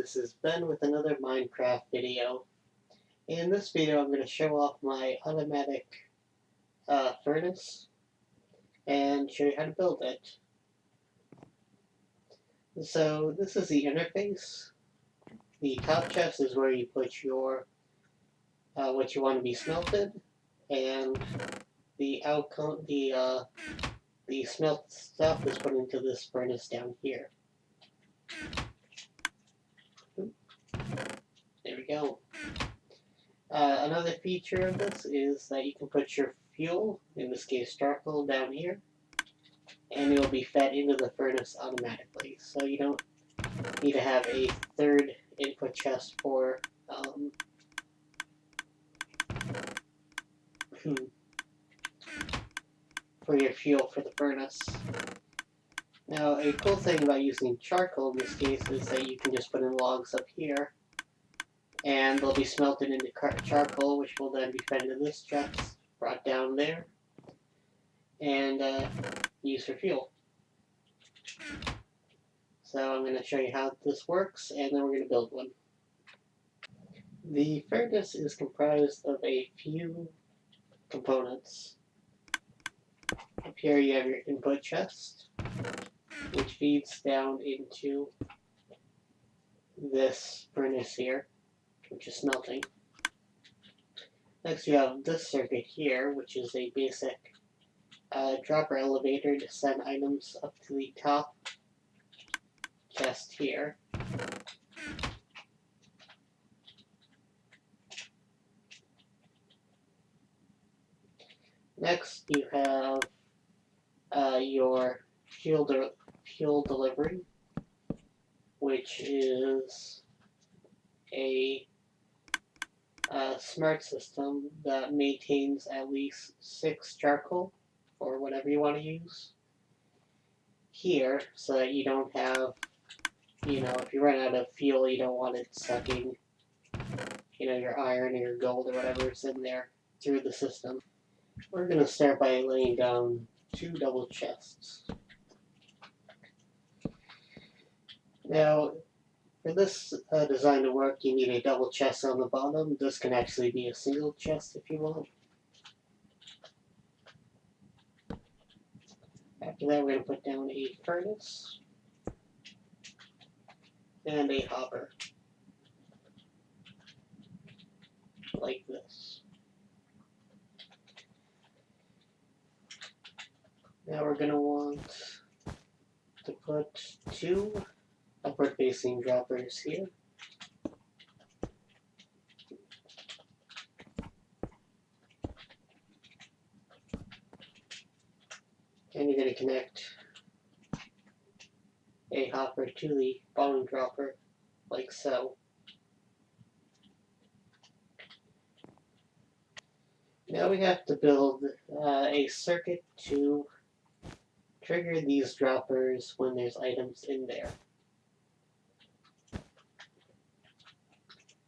this is Ben with another Minecraft video. In this video I'm going to show off my automatic furnace and show you how to build it. So this is the interface. The top chest is where you put your what you want to be smelted, and the outcome, the smelt stuff is put into this furnace down here. There we go. Another feature of this is that you can put your fuel, in this case charcoal, down here, and it will be fed into the furnace automatically. So you don't need to have a third input chest for your fuel for the furnace. Now, a cool thing about using charcoal in this case is that you can just put in logs up here, and they'll be smelted into charcoal, which will then be fed into this chest, brought down there, and used for fuel. So I'm going to show you how this works, and then we're going to build one. The furnace is comprised of a few components. Up here you have your input chest, which feeds down into this furnace here, which is smelting. Next you have this circuit here, which is a basic dropper elevator to send items up to the top chest here. Next you have your fuel delivery, which is a smart system that maintains at least 6 charcoal, or whatever you want to use, here, so that you don't have, if you run out of fuel, you don't want it sucking, your iron or your gold or whatever's in there through the system. We're going to start by laying down 2 double chests. Now, for this design to work, you need a double chest on the bottom. This can actually be a single chest if you want. After that, we're going to put down a furnace and a hopper, like this. Now we're going to want to put 2 upward facing droppers here. And you're going to connect a hopper to the bottom dropper, like so. Now we have to build a circuit to trigger these droppers when there's items in there.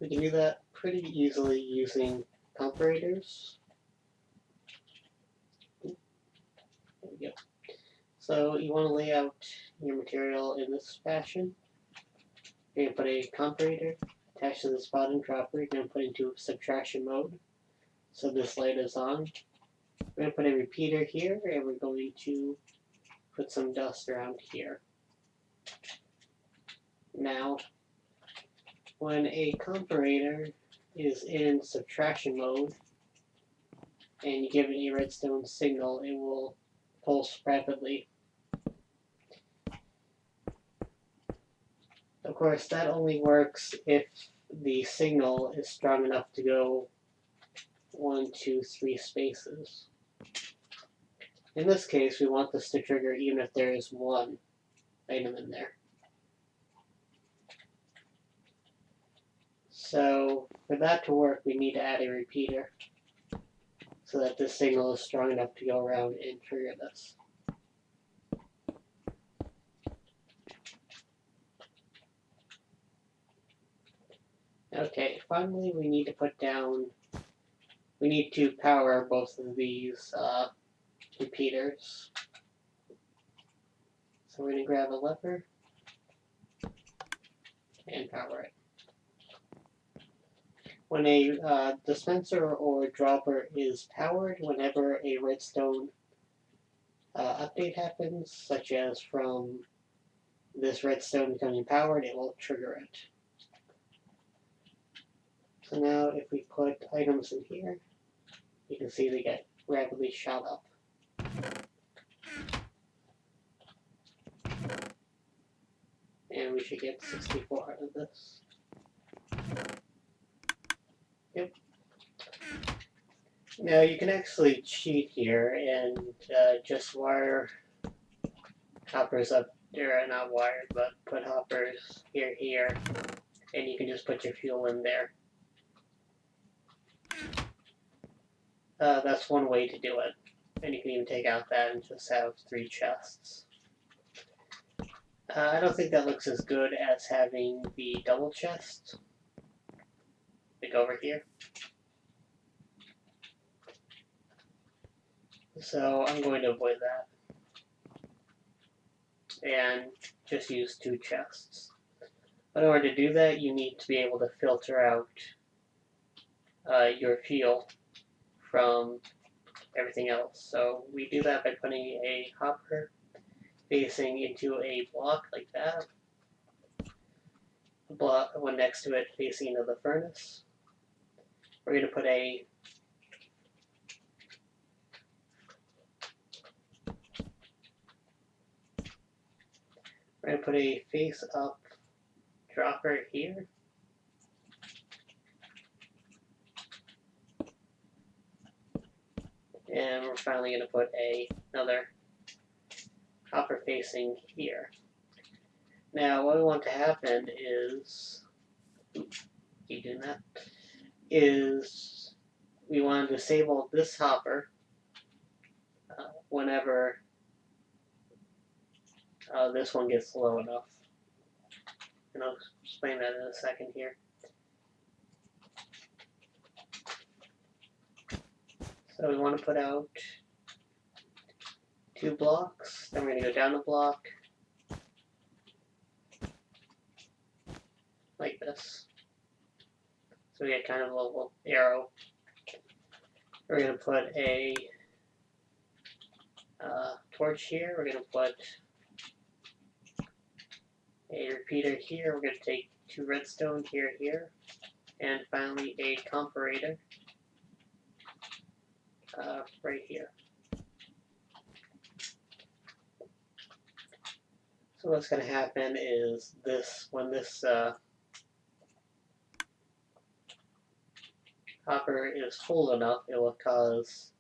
We can do that pretty easily using comparators. There we go. So you want to lay out your material in this fashion. You're going to put a comparator attached to this bottom dropper. You're going to put into subtraction mode, so this light is on. We're going to put a repeater here, and we're going to put some dust around here. Now, when a comparator is in subtraction mode, and you give it a redstone signal, it will pulse rapidly. Of course, that only works if the signal is strong enough to go 1, 2, 3 spaces. In this case, we want this to trigger even if there is 1 item in there. So, for that to work, we need to add a repeater so that this signal is strong enough to go around and trigger this. Okay, finally we need to power both of these repeaters. So we're going to grab a lever and power it. When a dispenser or dropper is powered, whenever a redstone update happens, such as from this redstone becoming powered, it will trigger it. So now if we put items in here, you can see they get rapidly shot up. And we should get 64 out of this. Yep. Now you can actually cheat here and just wire hoppers up there, not wired, but put hoppers here, and you can just put your fuel in there. That's one way to do it. And you can even take out that and just have 3 chests. I don't think that looks as good as having the double chest. Like over here. So I'm going to avoid that. And just use 2 chests. But in order to do that, you need to be able to filter out your fuel from everything else. So we do that by putting a hopper facing into a block like that. A block, one next to it facing into the furnace. We're going to put a face up dropper here. And we're finally going to put another hopper facing here. Now, what we want to happen is, keep doing that, is we want to disable this hopper whenever this one gets low enough. And I'll explain that in a second here. So we want to put out 2 blocks, then we're going to go down a block, like this. So we get kind of a little arrow. We're going to put a torch here, we're going to put a repeater here, we're going to take 2 redstone here, and finally a comparator right here. So what's going to happen is this, when this hopper is full enough, it will cause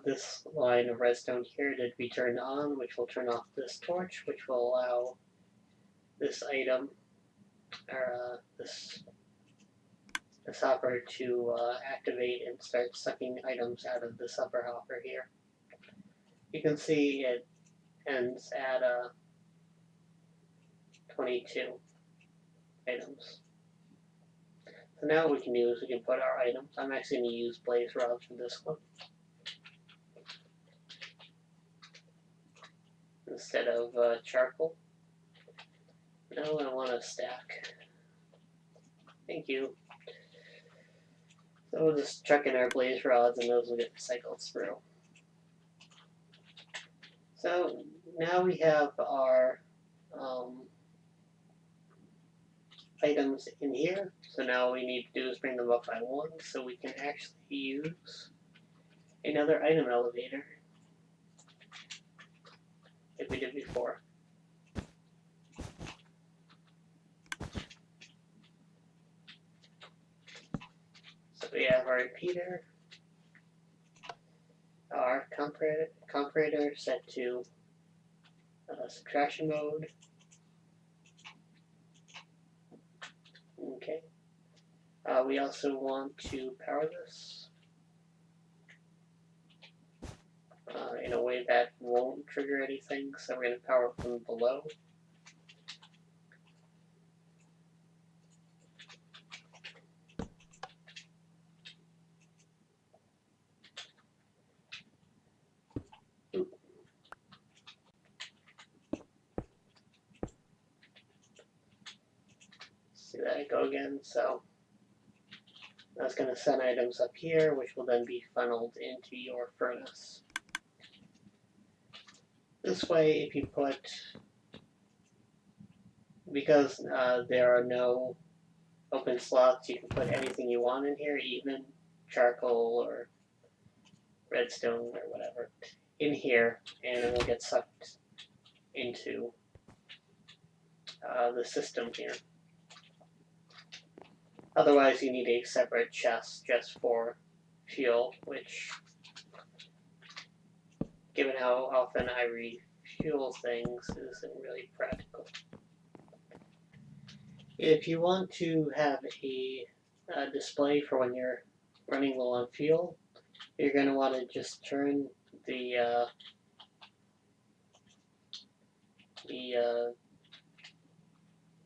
this line of redstone here to be turned on, which will turn off this torch, which will allow this item, or this hopper to activate and start sucking items out of this upper hopper here. You can see it ends at 22 items. So now what we can do is we can put our items. I'm actually going to use blaze rods for this one instead of charcoal. No, I want a stack. Thank you. So we'll just chuck in our blaze rods and those will get recycled through. So now we have our items in here. So now all we need to do is bring them up by 1 so we can actually use another item elevator like we did before. So we have our repeater, our comparator set to subtraction mode. Okay. We also want to power this in a way that won't trigger anything, so we're going to power it from below. do that go again. So that's going to send items up here, which will then be funneled into your furnace. This way, if you put, because there are no open slots, you can put anything you want in here, even charcoal or redstone or whatever, in here, and it will get sucked into the system here. Otherwise, you need a separate chest just for fuel, which, given how often I refuel things, isn't really practical. If you want to have a display for when you're running low on fuel, you're going to want to just turn the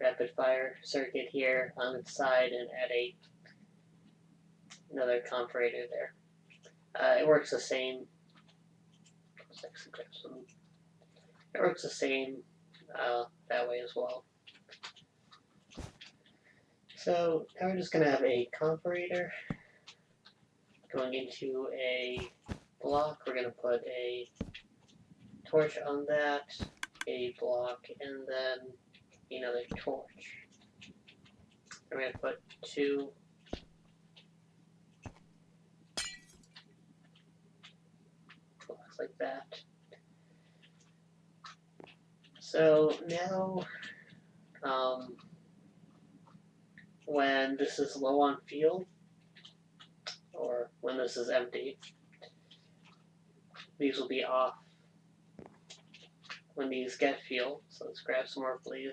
rapid fire circuit here on its side and add another comparator there. It works the same. It works the same that way as well. So now we're just going to have a comparator going into a block. We're going to put a torch on that, a block, and then another torch. I'm going to put two blocks like that. So now, when this is low on fuel, or when this is empty, these will be off. When these get fuel, so let's grab some more blaze.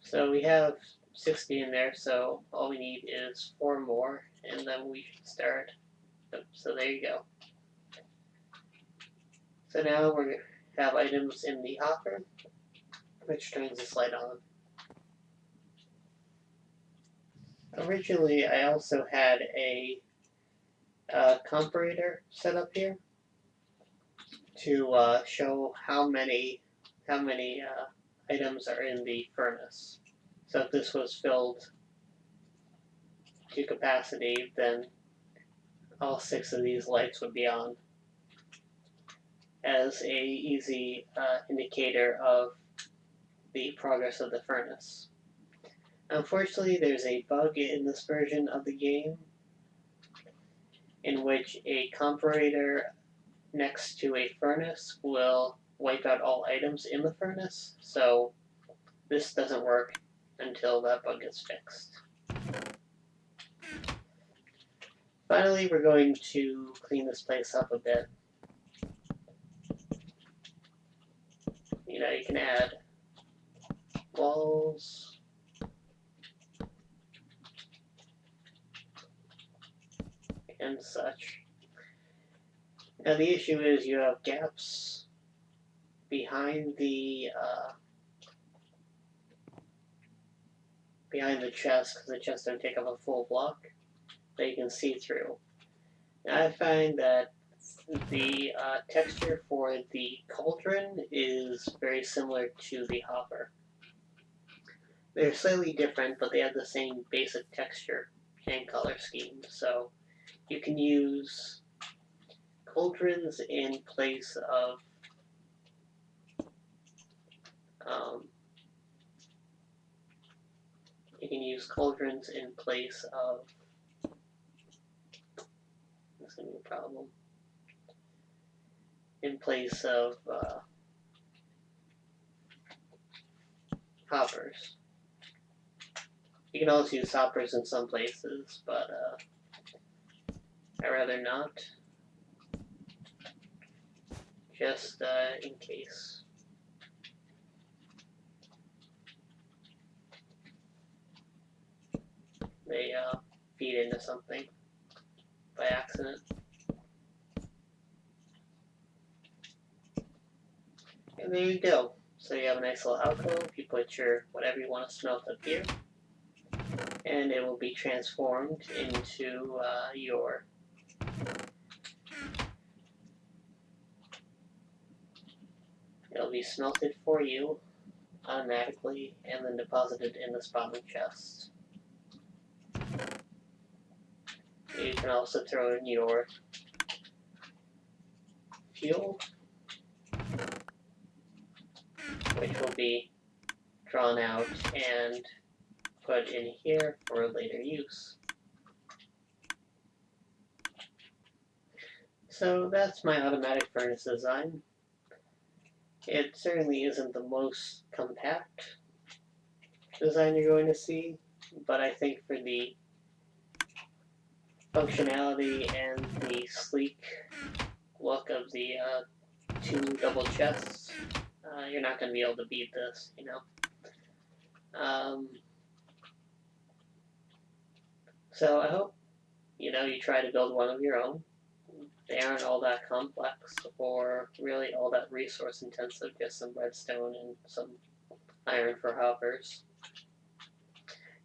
So we have 60 in there, so all we need is 4 more, and then we should start. So there you go. So now we have items in the hopper, which turns this light on. Originally, I also had a comparator set up here to show how many items are in the furnace. So if this was filled to capacity, then all 6 of these lights would be on as a easy indicator of the progress of the furnace. Unfortunately, there's a bug in this version of the game in which a comparator next to a furnace will wipe out all items in the furnace, so this doesn't work until that bug is fixed. Finally, we're going to clean this place up a bit. You know, you can add walls, and such. Now the issue is you have gaps behind the chest, because the chest don't take up a full block that you can see through. Now I find that the texture for the cauldron is very similar to the hopper. They're slightly different, but they have the same basic texture and color scheme. So you can use cauldrons in place of That's gonna be a problem. In place of hoppers. You can also use hoppers in some places, but I'd rather not. Just in case. They feed into something by accident. And there you go. So you have a nice little alcove. You put your whatever you want to smelt up here, and it will be transformed into your It'll be smelted for you automatically and then deposited in the spawning chest. You can also throw in your fuel, which will be drawn out and put in here for later use. So that's my automatic furnace design. It certainly isn't the most compact design you're going to see, but I think for the functionality and the sleek look of the two double chests, you're not going to be able to beat this, you know. So I hope, you try to build one of your own. They aren't all that complex or really all that resource intensive, just some redstone and some iron for hoppers.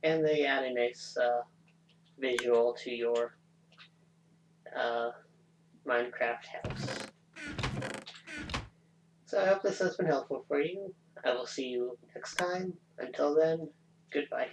And they add a nice visual to your Minecraft house. So I hope this has been helpful for you. I will see you next time. Until then, goodbye.